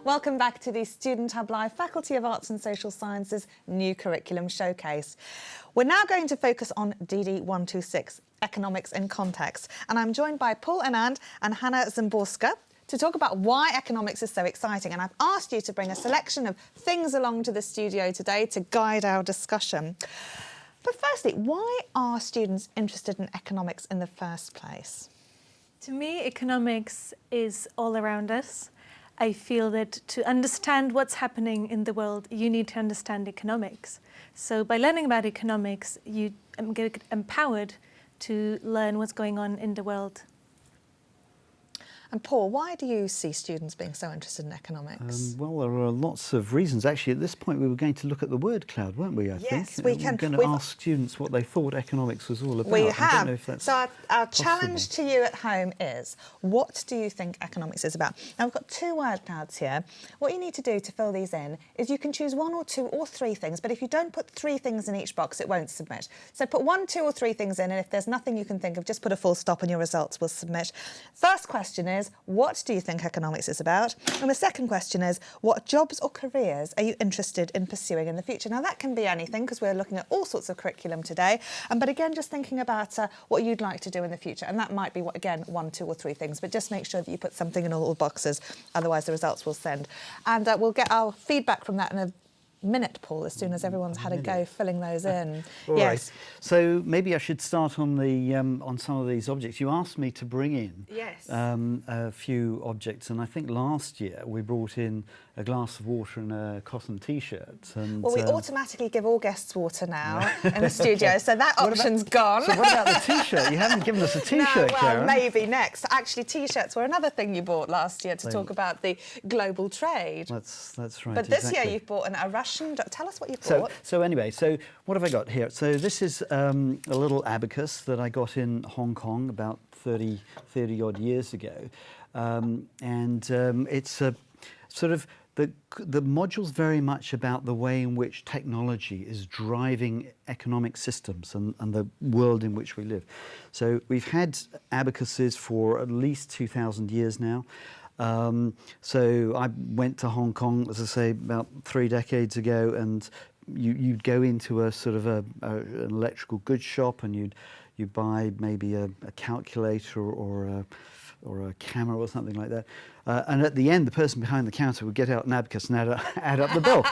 Welcome back to the Student Hub Live Faculty of Arts and Social Sciences New Curriculum Showcase. We're now going to focus on DD126, Economics in Context, and I'm joined by Paul Anand and Hannah Zimborska to talk about why economics is so exciting. And I've asked you to bring a selection of things along to the studio today to guide our discussion. But firstly, why are students interested in economics in the first place? To me, economics is all around us. I feel that to understand what's happening in the world, you need to understand economics. So by learning about economics, you get empowered to learn what's going on in the world. And Paul, why do you see students being so interested in economics? Well, there are lots of reasons. Actually, at this point, we were going to look at the word cloud, weren't we, I think? Yes, we can. We're going to ask students what they thought economics was all about. We I don't know have. if that's So our possible. challenge to you at home is, what do you think economics is about? Now, we've got two word clouds here. What you need to do to fill these in is you can choose one or two or three things, but if you don't put three things in each box, it won't submit. So put one, two or three things in, and if there's nothing you can think of, just put a full stop and your results will submit. First question is, what do you think economics is about? And the second question is, what jobs or careers are you interested in pursuing in the future? Now, that can be anything, because we're looking at all sorts of curriculum today. But again, just thinking about what you'd like to do in the future. And that might be, again, one, two or three things. But just make sure that you put something in all the boxes. Otherwise, the results will send. And we'll get our feedback from that in a minute, Paul, as soon as everyone's had a go filling those in. All yes. right. So maybe I should start on the on some of these objects. You asked me to bring in a few objects, and I think last year we brought in a glass of water and a cotton T-shirt. And well, we automatically give all guests water now in the studio, so that option's gone. So what about the T-shirt? You haven't given us a T-shirt, No, well, Karen. maybe next. Actually, T-shirts were another thing you bought last year to talk about the global trade. That's right. But this exactly. year you've bought a Russian. Tell us what you So, bought. so anyway, so what have I got here? So this is a little abacus that I got in Hong Kong about 30 odd years ago. It's a sort of, the module's very much about the way in which technology is driving economic systems and the world in which we live. So we've had abacuses for at least 2,000 years now. So I went to Hong Kong, as I say, about 3 decades ago, and you'd go into a sort of an electrical goods shop, and you'd buy maybe a calculator or a camera or something like that. And at the end, the person behind the counter would get out an abacus and add up the bill.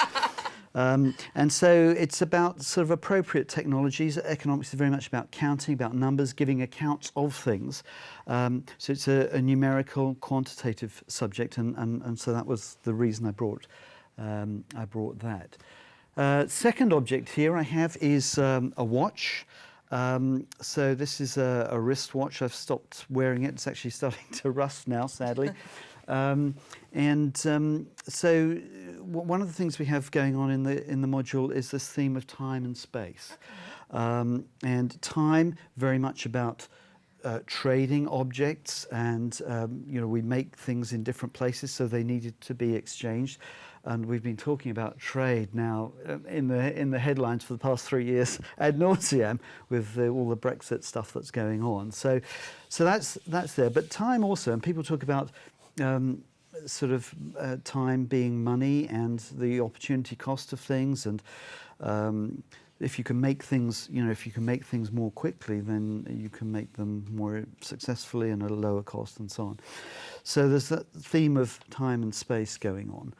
And so it's about sort of appropriate technologies. Economics is very much about counting, about numbers, giving accounts of things. So it's a numerical, quantitative subject, and so that was the reason I brought that. Second object here I have is a watch. So this is a wristwatch. I've stopped wearing it. It's actually starting to rust now, sadly. So one of the things we have going on in the module is this theme of time and space. Okay. And time, very much about trading objects, and we make things in different places, so they needed to be exchanged. And we've been talking about trade now in the headlines for the past 3 years ad nauseam with all the Brexit stuff that's going on. So that's there. But time also, and people talk about time being money and the opportunity cost of things, and if you can make things, more quickly, then you can make them more successfully and at a lower cost, and so on. So there's that theme of time and space going on.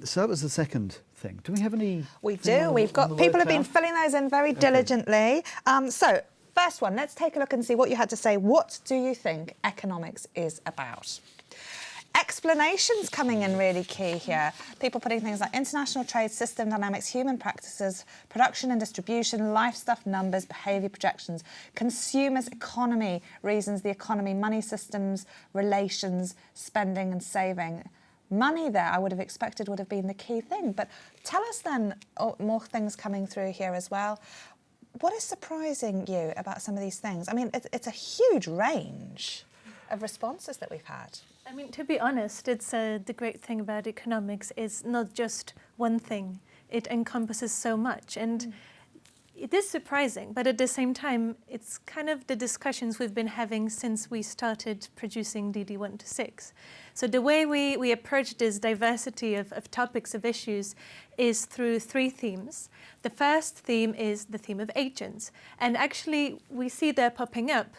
So that was the second thing. Do we have any? We do. We've got people have been filling those in very diligently. So first one, let's take a look and see what you had to say. What do you think economics is about? Explanations coming in really key here. People putting things like international trade, system dynamics, human practices, production and distribution, life stuff, numbers, behaviour projections, consumers, economy, reasons, the economy, money systems, relations, spending and saving. Money there, I would have expected, would have been the key thing. But tell us then, more things coming through here as well. What is surprising you about some of these things? I mean, it's a huge range of responses that we've had. I mean, to be honest, it's the great thing about economics is not just one thing. It encompasses so much. And it is surprising, but at the same time, it's kind of the discussions we've been having since we started producing DD126. So the way we approach this diversity of topics, of issues, is through three themes. The first theme is the theme of agents. And actually, we see there popping up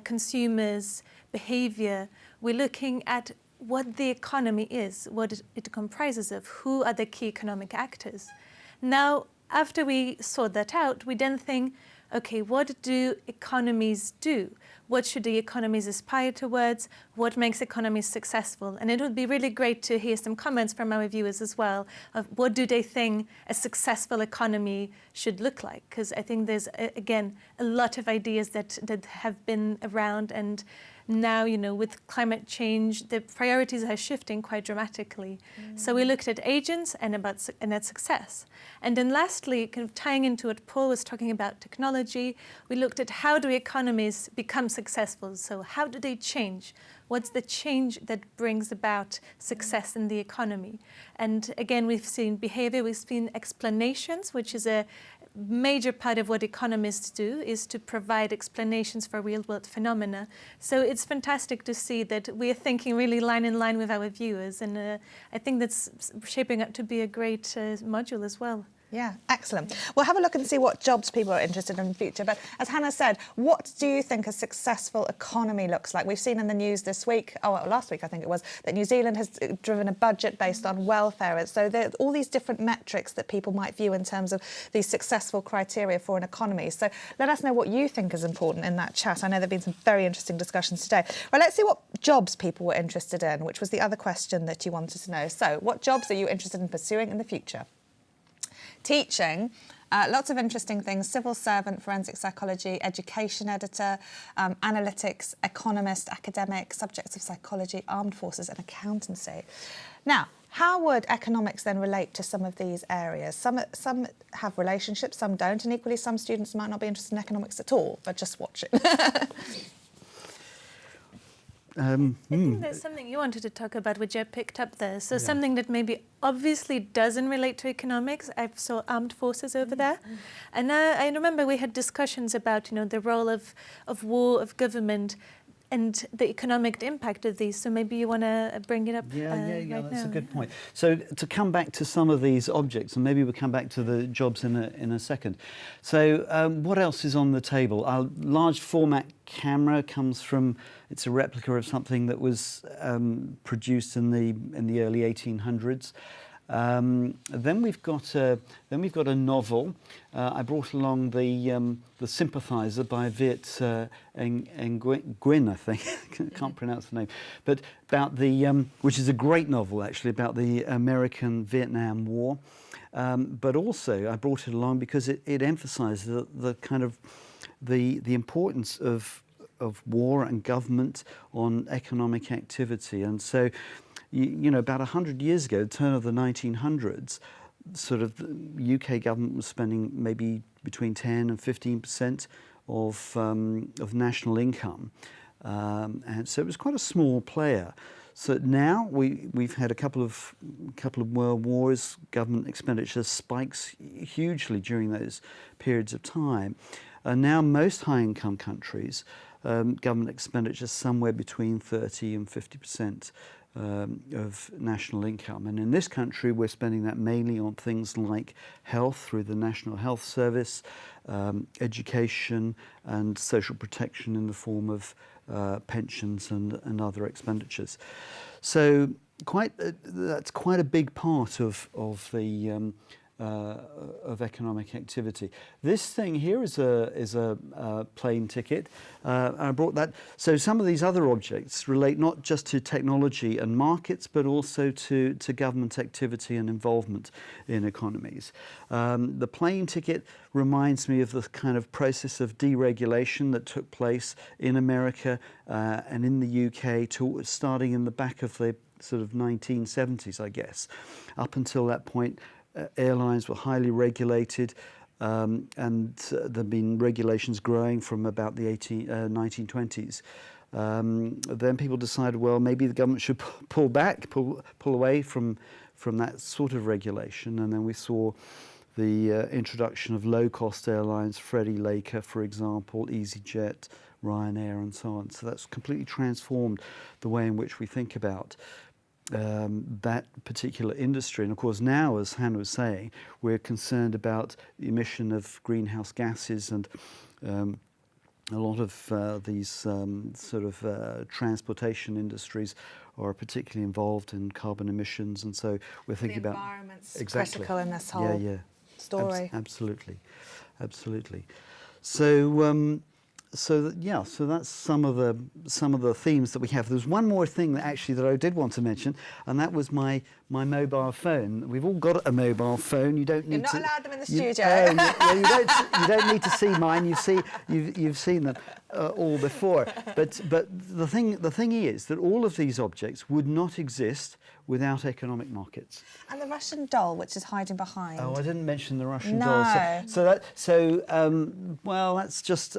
consumers, behavior. We're looking at what the economy is, what it comprises of, who are the key economic actors. Now, after we sort that out, we then think, okay, what do economies do? What should the economies aspire towards? What makes economies successful? And it would be really great to hear some comments from our viewers as well of what do they think a successful economy should look like? Because I think there's, again, a lot of ideas that have been around, and now, you know, with climate change, the priorities are shifting quite dramatically. So we looked at agents and at success. And then lastly, kind of tying into what Paul was talking about, technology, we looked at how do economies become successful? So how do they change? What's the change that brings about success in the economy? And again, we've seen behavior, we've seen explanations, which is a major part of what economists do, is to provide explanations for real-world phenomena. So it's fantastic to see that we are thinking really line in line with our viewers, and I think that's shaping up to be a great module as well. Yeah, excellent. We'll have a look and see what jobs people are interested in the future. But as Hannah said, what do you think a successful economy looks like? We've seen in the news this week, last week I think it was, that New Zealand has driven a budget based on welfare. So there are all these different metrics that people might view in terms of these successful criteria for an economy. So let us know what you think is important in that chat. I know there have been some very interesting discussions today. Well, let's see what jobs people were interested in, which was the other question that you wanted to know. So what jobs are you interested in pursuing in the future? Teaching, lots of interesting things: civil servant, forensic psychology, education editor, analytics, economist, academic, subjects of psychology, armed forces and accountancy. Now, how would economics then relate to some of these areas? Some have relationships, some don't, and equally some students might not be interested in economics at all, but just watch it. I think there's something you wanted to talk about, which I picked up there. So something that maybe obviously doesn't relate to economics. I saw armed forces over there. And I remember we had discussions about, you know, the role of war, of government, and the economic impact of these. So maybe you want to bring it up right that's now. a good point. So to come back to some of these objects, and maybe we'll come back to the jobs in a second. So what else is on the table? Our large format camera comes from, it's a replica of something that was produced in the early 1800s. Then we've got a novel. I brought along the Sympathizer by Viet Nguyen, I think. Can't pronounce the name, but about which is a great novel actually, about the American-Vietnam War. But also I brought it along because it emphasised the kind of the importance of war and government on economic activity. And so, you know, about 100 years ago, the turn of the 1900s, sort of the UK government was spending maybe between 10 and 15% of national income, and so it was quite a small player. So now we've had a couple of world wars. Government expenditure spikes hugely during those periods of time, and now most high-income countries, government expenditure is somewhere between 30 and 50%. Of national income. And in this country, we're spending that mainly on things like health through the National Health Service, education and social protection in the form of pensions and other expenditures. So that's quite a big part of the of economic activity. This thing here is a plane ticket. I brought that. So some of these other objects relate not just to technology and markets, but also to government activity and involvement in economies. The plane ticket reminds me of the kind of process of deregulation that took place in America and in the UK, starting in the back of the sort of 1970s, I guess. Up until that point, airlines were highly regulated, and there have been regulations growing from about the 1920s. Then people decided, well, maybe the government should pull away from that sort of regulation, and then we saw the introduction of low-cost airlines, Freddie Laker, for example, EasyJet, Ryanair, and so on. So that's completely transformed the way in which we think about that particular industry. And of course now, as Hannah was saying, we're concerned about the emission of greenhouse gases, and a lot of these sort of transportation industries are particularly involved in carbon emissions, and so we're thinking about the environment's exactly critical in this whole story. Absolutely, absolutely. So. So that's some of the themes that we have. There's one more thing that I did want to mention, and that was my mobile phone. We've all got a mobile phone. You don't need You're not to. allowed them in the studio. You don't need to see mine. You've seen them all before. But the thing is that all of these objects would not exist without economic markets. And the Russian doll, which is hiding behind. Oh, I didn't mention the Russian No. doll. Well, that's just.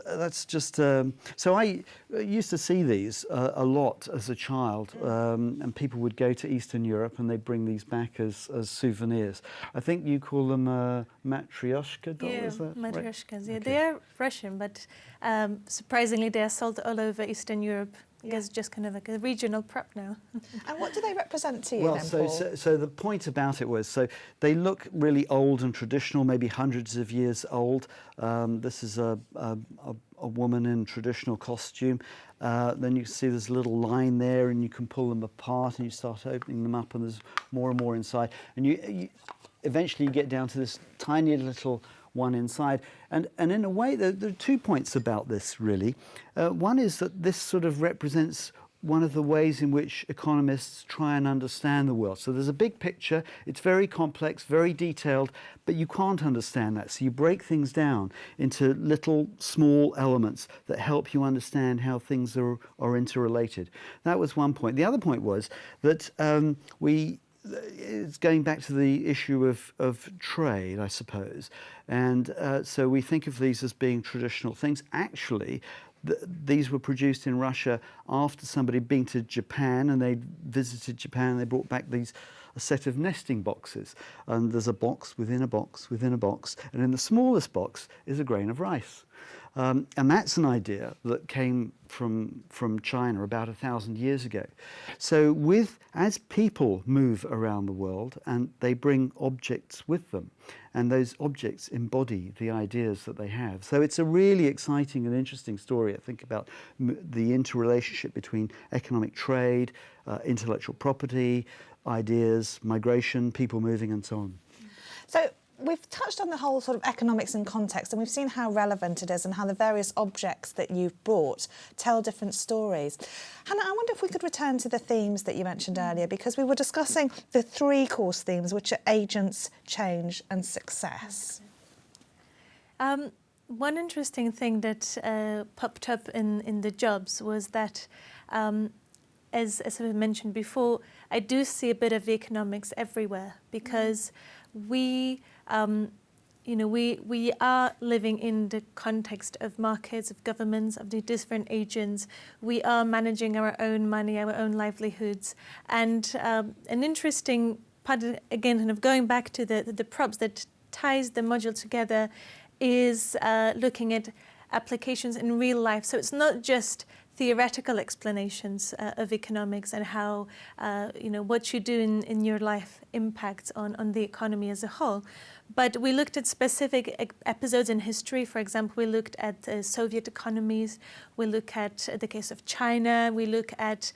So I used to see these a lot as a child, and people would go to Eastern Europe and they'd bring these back as souvenirs. I think you call them matryoshka dolls. Yeah, is that right? matryoshkas. Yeah, Okay. they are Russian, but surprisingly, they are sold all over Eastern Europe. I guess just kind of like a regional prop now. And what do they represent to you Well, then, so, Paul? so the point about it was, so they look really old and traditional, maybe hundreds of years old. This is a woman in traditional costume. Then you see there's a little line there, and you can pull them apart, and you start opening them up, and there's more and more inside. And you eventually you get down to this tiny little one inside. And in a way, there are 2 points about this, really. One is that this sort of represents one of the ways in which economists try and understand the world. So there's a big picture, it's very complex, very detailed, but you can't understand that. So you break things down into little small elements that help you understand how things are interrelated. That was one point. The other point was that it's going back to the issue of trade, I suppose. And so we think of these as being traditional things. Actually, these were produced in Russia after somebody had been to Japan, and they visited Japan, and they brought back a set of nesting boxes. And there's a box within a box within a box, and in the smallest box is a grain of rice. And that's an idea that came from China about 1,000 years ago. So as people move around the world, and they bring objects with them, and those objects embody the ideas that they have. So it's a really exciting and interesting story, I think, about the interrelationship between economic trade, intellectual property, ideas, migration, people moving, and so on. So we've touched on the whole sort of economics in context, and we've seen how relevant it is and how the various objects that you've brought tell different stories. Hannah, I wonder if we could return to the themes that you mentioned earlier, because we were discussing the 3 core themes, which are agents, change and success. One interesting thing that popped up in the jobs was that, as I mentioned before, I do see a bit of economics everywhere, because we are living in the context of markets, of governments, of the different agents. We are managing our own money, our own livelihoods. And an interesting part, again, kind of going back to the props that ties the module together, is looking at applications in real life. So it's not just theoretical explanations of economics and how what you do in your life impacts on the economy as a whole. But we looked at specific episodes in history. For example, we looked at Soviet economies. We look at the case of China. We look at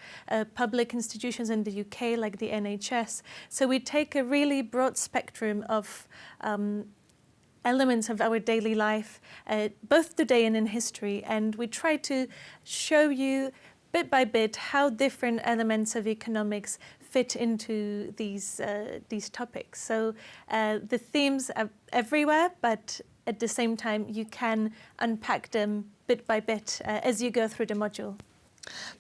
public institutions in the UK, like the NHS. So we take a really broad spectrum of elements of our daily life, both today and in history, and we try to show you bit by bit how different elements of economics fit into these topics. So the themes are everywhere, but at the same time you can unpack them bit by bit as you go through the module.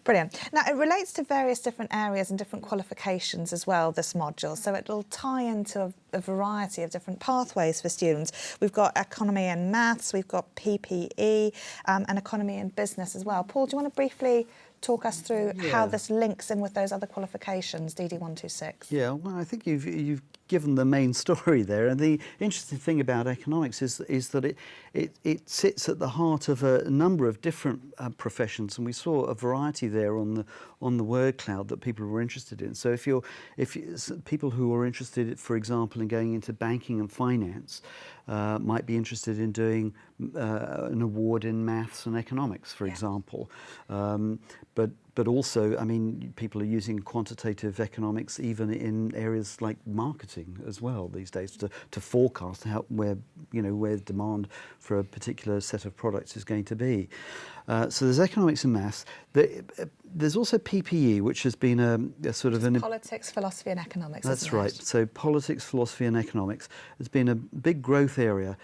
Brilliant. Now, it relates to various different areas and different qualifications as well, this module, so it'll tie into a variety of different pathways for students. We've got economy and maths, we've got PPE, and economy and business as well. Paul, do you want to briefly talk us through how this links in with those other qualifications, DD126? Yeah, well, I think you've given the main story there. And the interesting thing about economics is that it sits at the heart of a number of different professions, and we saw a variety there on the word cloud that people were interested in. So people who are interested, for example, in going into banking and finance, might be interested in doing an award in maths and economics, for example. But also, I mean, people are using quantitative economics even in areas like marketing as well these days to forecast where demand for a particular set of products is going to be. So there's economics and maths. There's also PPE, which has been a sort of an... Politics, philosophy and economics, That's right. So politics, philosophy and economics has been a big growth area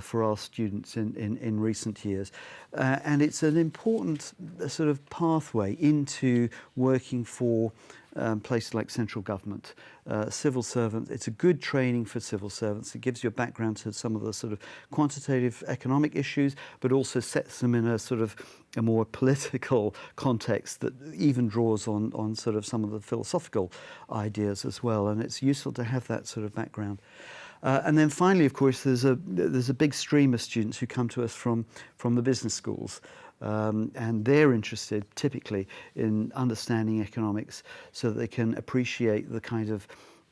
for our students in recent years. And it's an important sort of pathway into working for places like central government, civil servants. It's a good training for civil servants. It gives you a background to some of the sort of quantitative economic issues, but also sets them in a sort of a more political context that even draws on sort of some of the philosophical ideas as well. And it's useful to have that sort of background. And then finally, of course, there's a big stream of students who come to us from the business schools. And they're interested typically in understanding economics so that they can appreciate the kind of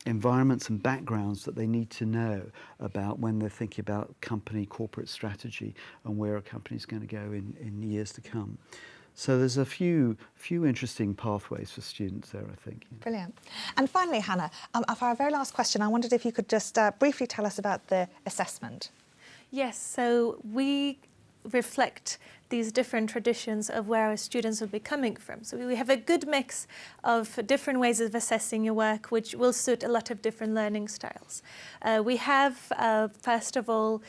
environments and backgrounds that they need to know about when they're thinking about company corporate strategy and where a company's going to go in years to come. So there's a few interesting pathways for students there, I think. Brilliant. And finally, Hannah, for our very last question, I wondered if you could just briefly tell us about the assessment. Yes, so we reflect these different traditions of where our students will be coming from. So we have a good mix of different ways of assessing your work, which will suit a lot of different learning styles. We have, first of all,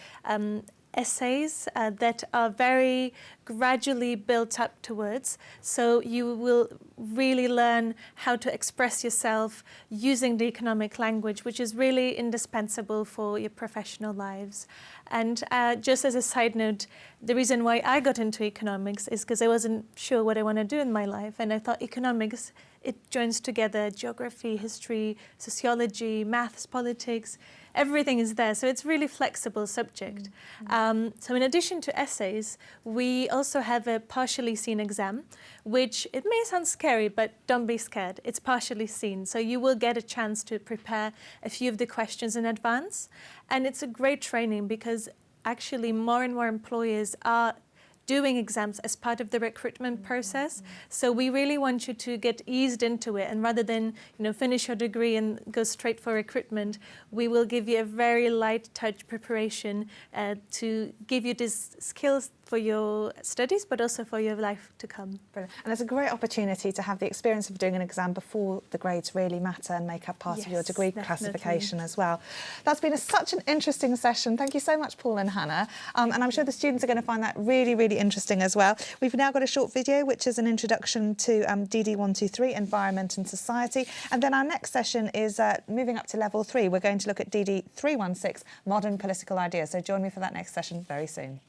essays that are very gradually built up towards. So you will really learn how to express yourself using the economic language, which is really indispensable for your professional lives. And just as a side note, the reason why I got into economics is because I wasn't sure what I want to do in my life. And I thought economics, it joins together geography, history, sociology, maths, politics. Everything is there, so it's really flexible subject. So in addition to essays, we also have a partially seen exam, which it may sound scary, but don't be scared. It's partially seen, so you will get a chance to prepare a few of the questions in advance. And it's a great training because actually more and more employers are doing exams as part of the recruitment process. So we really want you to get eased into it, and rather than finish your degree and go straight for recruitment, we will give you a very light touch preparation to give you these skills for your studies, but also for your life to come. Brilliant. And it's a great opportunity to have the experience of doing an exam before the grades really matter and make up part of your degree classification as well. That's been such an interesting session. Thank you so much, Paul and Hannah. And I'm sure the students are going to find that really, really interesting as well. We've now got a short video, which is an introduction to DD123, Environment and Society. And then our next session is moving up to level 3. We're going to look at DD126, Modern Political Ideas. So join me for that next session very soon.